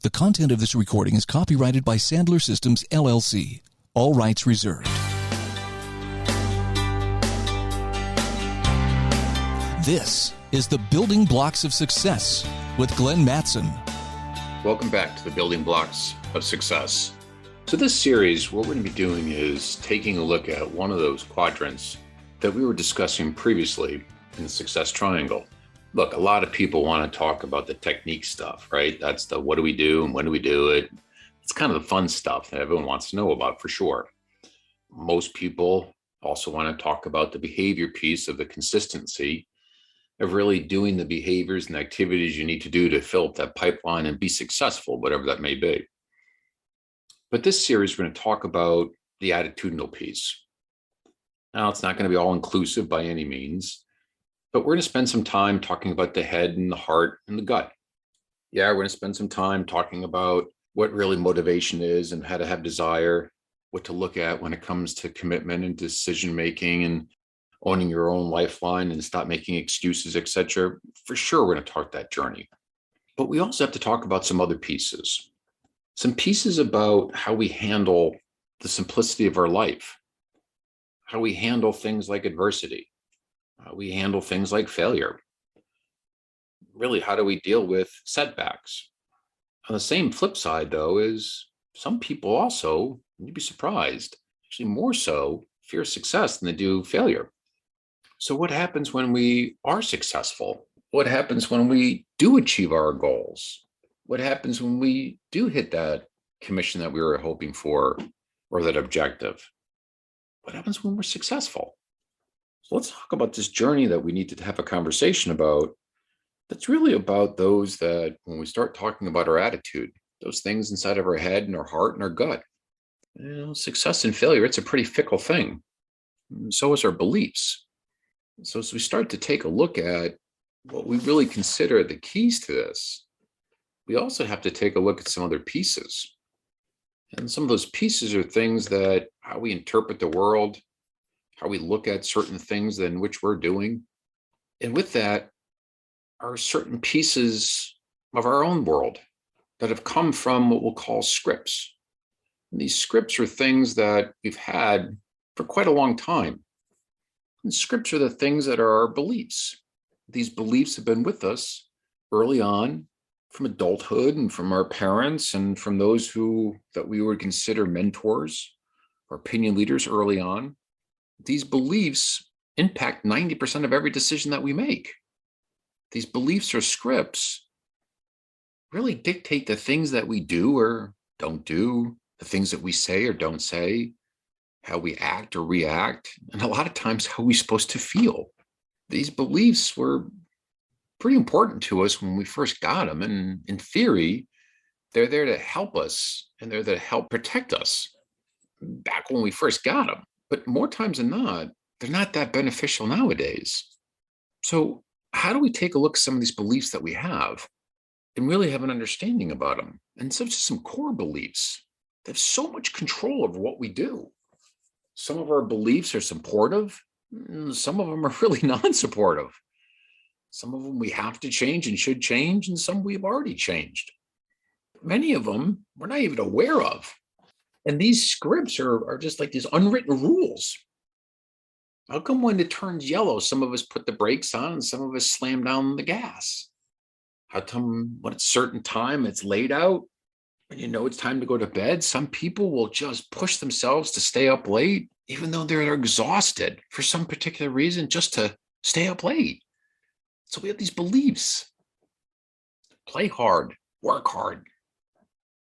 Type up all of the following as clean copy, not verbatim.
The content of this recording is copyrighted by Sandler Systems, LLC. All rights reserved. This is the Building Blocks of Success with Glenn Mattson. Welcome back to the Building Blocks of Success. So this series, what we're going to be doing is taking a look at one of those quadrants that we were discussing previously in the Success Triangle. Look, a lot of people want to talk about the technique stuff, right? That's the what do we do and when do we do it? It's kind of the fun stuff that everyone wants to know about for sure. Most people also want to talk about the behavior piece of the consistency of really doing the behaviors and activities you need to do to fill up that pipeline and be successful, whatever that may be. But this series, we're going to talk about the attitudinal piece. Now, it's not going to be all inclusive by any means, but we're going to spend some time talking about the head and the heart and the gut. Yeah, we're going to spend some time talking about what really motivation is and how to have desire, what to look at when it comes to commitment and decision-making and owning your own lifeline and stop making excuses, etc. For sure, we're going to talk that journey. But we also have to talk about some other pieces. Some pieces about how we handle the simplicity of our life, how we handle things like adversity, how we handle things like failure. Really, how do we deal with setbacks? On the same flip side, though, is some people also, you'd be surprised, actually more so fear success than they do failure. So what happens when we are successful? What happens when we do achieve our goals? What happens when we do hit that commission that we were hoping for or that objective? What happens when we're successful? So let's talk about this journey that we need to have a conversation about. That's really about those that when we start talking about our attitude, those things inside of our head and our heart and our gut. Success and failure, it's a pretty fickle thing. And so is our beliefs. So as we start to take a look at what we really consider the keys to this, we also have to take a look at some other pieces. And some of those pieces are things that how we interpret the world, how we look at certain things in which we're doing. And with that are certain pieces of our own world that have come from what we'll call scripts. And these scripts are things that we've had for quite a long time. And scripts are the things that are our beliefs. These beliefs have been with us early on from adulthood and from our parents and from those that we would consider mentors or opinion leaders early on. These beliefs impact 90% of every decision that we make. These beliefs or scripts really dictate the things that we do or don't do, the things that we say or don't say, how we act or react, and a lot of times how we're supposed to feel. These beliefs were pretty important to us when we first got them. And in theory, they're there to help us and they're there to help protect us back when we first got them. But more times than not, they're not that beneficial nowadays. So how do we take a look at some of these beliefs that we have and really have an understanding about them? And so just some core beliefs that have so much control over what we do. Some of our beliefs are supportive. Some of them are really non-supportive. Some of them we have to change and should change, and some we've already changed. Many of them we're not even aware of. And these scripts are just like these unwritten rules. How come when it turns yellow, some of us put the brakes on and some of us slam down the gas? How come when it's a certain time, it's laid out, and it's time to go to bed, some people will just push themselves to stay up late, even though they're exhausted for some particular reason, just to stay up late. So we have these beliefs. Play hard, work hard.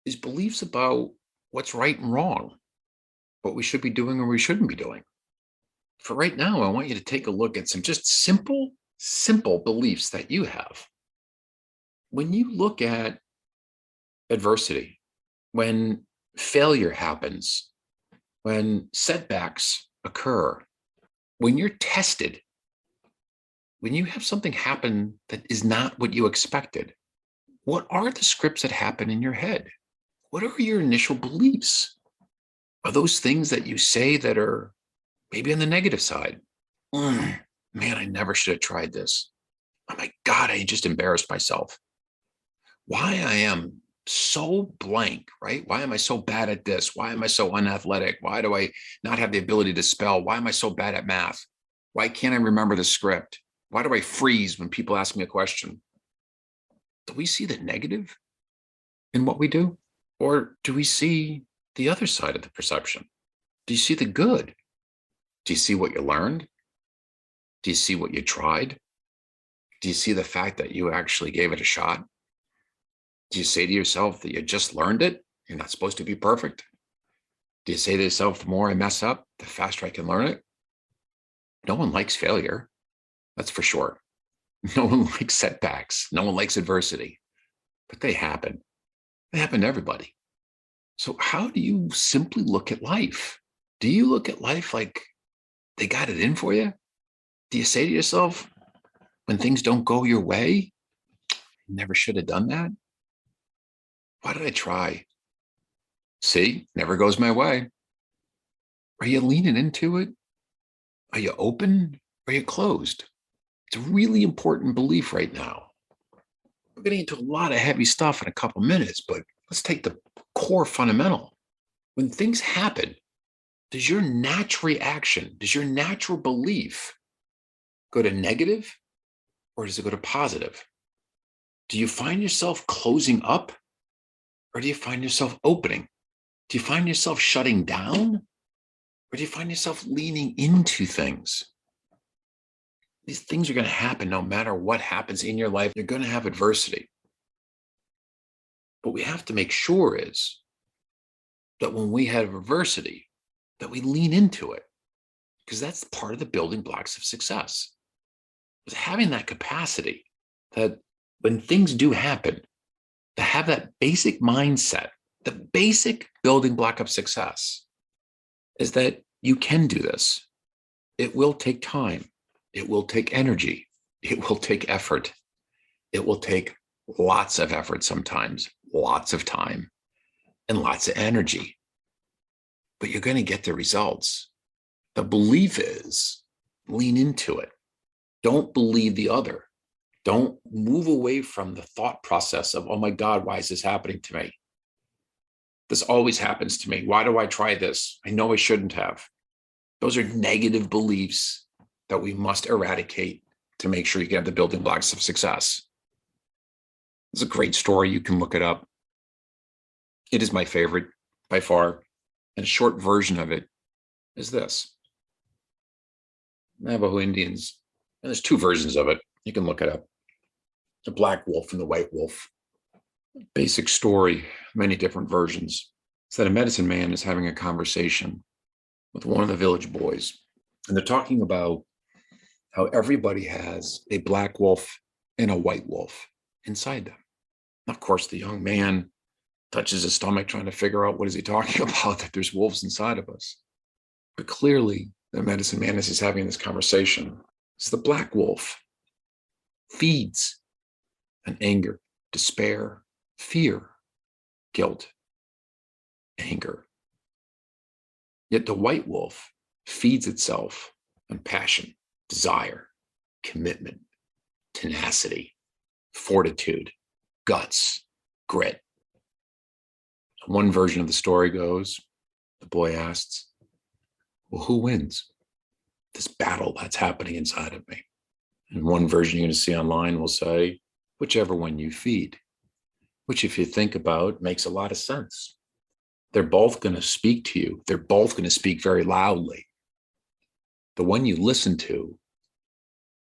These beliefs about what's right and wrong, what we should be doing or we shouldn't be doing. For right now, I want you to take a look at some just simple beliefs that you have. When you look at adversity, when failure happens, when setbacks occur, when you're tested, when you have something happen that is not what you expected, what are the scripts that happen in your head? What are your initial beliefs? Are those things that you say that are maybe on the negative side? Man, I never should have tried this. Oh my God, I just embarrassed myself. Why I am so blank, right? Why am I so bad at this? Why am I so unathletic? Why do I not have the ability to spell? Why am I so bad at math? Why can't I remember the script? Why do I freeze when people ask me a question? Do we see the negative in what we do? Or do we see the other side of the perception? Do you see the good? Do you see what you learned? Do you see what you tried? Do you see the fact that you actually gave it a shot? Do you say to yourself that you just learned it? You're not supposed to be perfect. Do you say to yourself, the more I mess up, the faster I can learn it? No one likes failure. That's for sure. No one likes setbacks. No one likes adversity, but they happen. They happen to everybody. So how do you simply look at life? Do you look at life like they got it in for you? Do you say to yourself, when things don't go your way, you never should have done that? Why did I try? See, never goes my way. Are you leaning into it? Are you open? Are you closed? It's a really important belief right now. We're getting into a lot of heavy stuff in a couple minutes, but let's take the core fundamental. When things happen, does your natural reaction, does your natural belief go to negative or does it go to positive? Do you find yourself closing up or do you find yourself opening? Do you find yourself shutting down or do you find yourself leaning into things? These things are going to happen no matter what happens in your life. You're going to have adversity. What we have to make sure is that when we have adversity, that we lean into it, because that's part of the building blocks of success. Is having that capacity that when things do happen, to have that basic mindset, the basic building block of success is that you can do this. It will take time. It will take energy. It will take effort. It will take lots of effort sometimes, lots of time, and lots of energy. But you're going to get the results. The belief is lean into it. Don't believe the other. Don't move away from the thought process of, oh my God, why is this happening to me? This always happens to me. Why do I try this? I know I shouldn't have. Those are negative beliefs that we must eradicate to make sure you can have the building blocks of success. It's a great story. You can look it up. It is my favorite by far. And a short version of it is this. Navajo Indians, and there's two versions of it. You can look it up. The black wolf and the white wolf. Basic story, many different versions. It's that a medicine man is having a conversation with one of the village boys. And they're talking about how everybody has a black wolf and a white wolf inside them. Of course, the young man touches his stomach trying to figure out what is he talking about, that there's wolves inside of us. But clearly, the medicine man, as he's having this conversation, is the black wolf feeds on anger, despair, fear, guilt, anger. Yet the white wolf feeds itself on passion, desire, commitment, tenacity, fortitude, guts, grit. One version of the story goes, the boy asks, well, who wins this battle that's happening inside of me? And one version you're going to see online will say, whichever one you feed, which if you think about, makes a lot of sense. They're both going to speak to you. They're both going to speak very loudly. The one you listen to,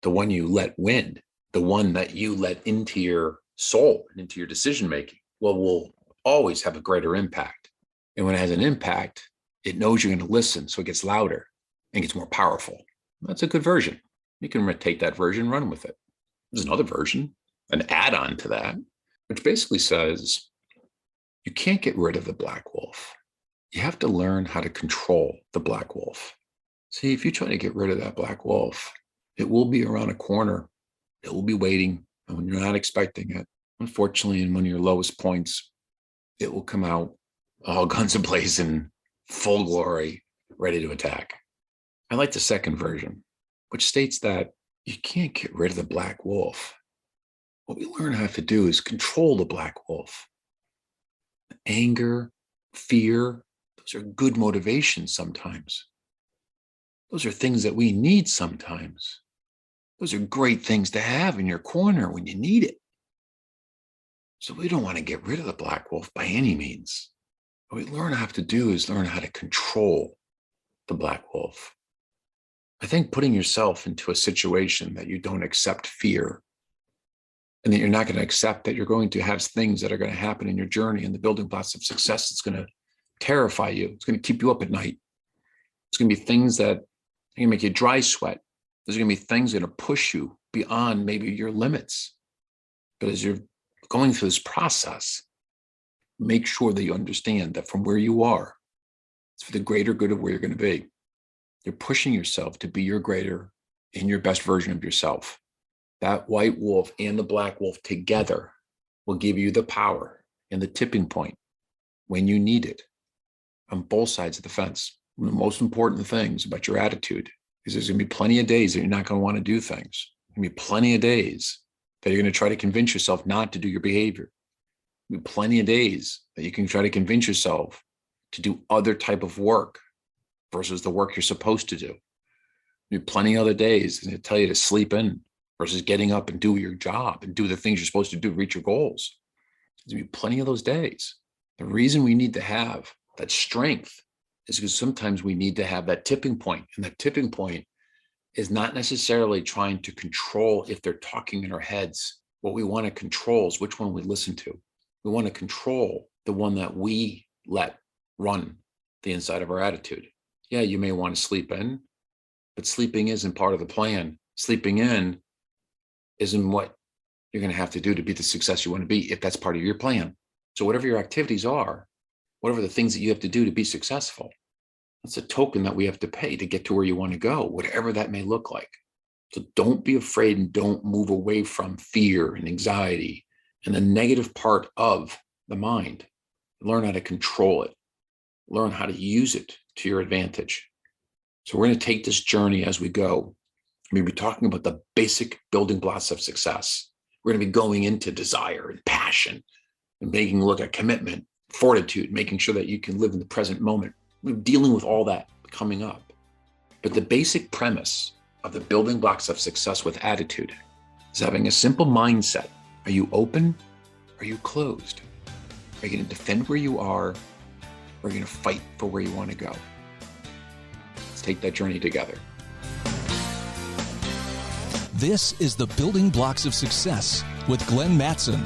the one you let win, the one that you let into your soul and into your decision-making, will always have a greater impact. And when it has an impact, it knows you're going to listen, so it gets louder and gets more powerful. That's a good version. You can take that version, run with it. There's another version, an add-on to that, which basically says you can't get rid of the black wolf. You have to learn how to control the black wolf. See, if you try to get rid of that black wolf, it will be around a corner. It will be waiting, and when you're not expecting it, unfortunately, in one of your lowest points, it will come out all guns a-blazing, full glory, ready to attack. I like the second version, which states that you can't get rid of the black wolf. What we learn how to do is control the black wolf. anger, fear, those are good motivations sometimes. Those are things that we need sometimes. Those are great things to have in your corner when you need it. So we don't want to get rid of the black wolf by any means. What we learn how to do is learn how to control the black wolf. I think putting yourself into a situation that you don't accept fear, and that you're not going to accept that you're going to have things that are going to happen in your journey and the building blocks of success, it's going to terrify you. It's going to keep you up at night. It's going to be things that are going to make you dry sweat. There's going to be things that are going to push you beyond maybe your limits. But as you're going through this process, make sure that you understand that from where you are, it's for the greater good of where you're going to be. You're pushing yourself to be your greater and your best version of yourself. That white wolf and the black wolf together will give you the power and the tipping point when you need it on both sides of the fence. One of the most important things about your attitude is there's going to be plenty of days that you're not going to want to do things. There's going to be plenty of days that you're going to try to convince yourself not to do your behavior. There'll be plenty of days that you can try to convince yourself to do other type of work versus the work you're supposed to do. There'll be plenty of other days and they tell you to sleep in versus getting up and do your job and do the things you're supposed to do to reach your goals. There'll be plenty of those days. The reason we need to have that strength is because sometimes we need to have that tipping point. And that tipping point is not necessarily trying to control if they're talking in our heads. What we want to control is which one we listen to. We want to control the one that we let run the inside of our attitude. Yeah, you may want to sleep in, but sleeping isn't part of the plan. Sleeping in isn't what you're going to have to do to be the success you want to be if that's part of your plan. So whatever your activities are, whatever the things that you have to do to be successful, that's a token that we have to pay to get to where you want to go, whatever that may look like. So don't be afraid and don't move away from fear and anxiety and the negative part of the mind. Learn how to control it. Learn how to use it to your advantage. So we're going to take this journey as we go. We're going to be talking about the basic building blocks of success. We're going to be going into desire and passion and making a look at commitment, fortitude, making sure that you can live in the present moment. We're dealing with all that coming up. But the basic premise of the building blocks of success with attitude is having a simple mindset. Are you open? Are you closed? Are you going to defend where you are? Or are you going to fight for where you want to go? Let's take that journey together. This is the Building Blocks of Success with Glenn Mattson.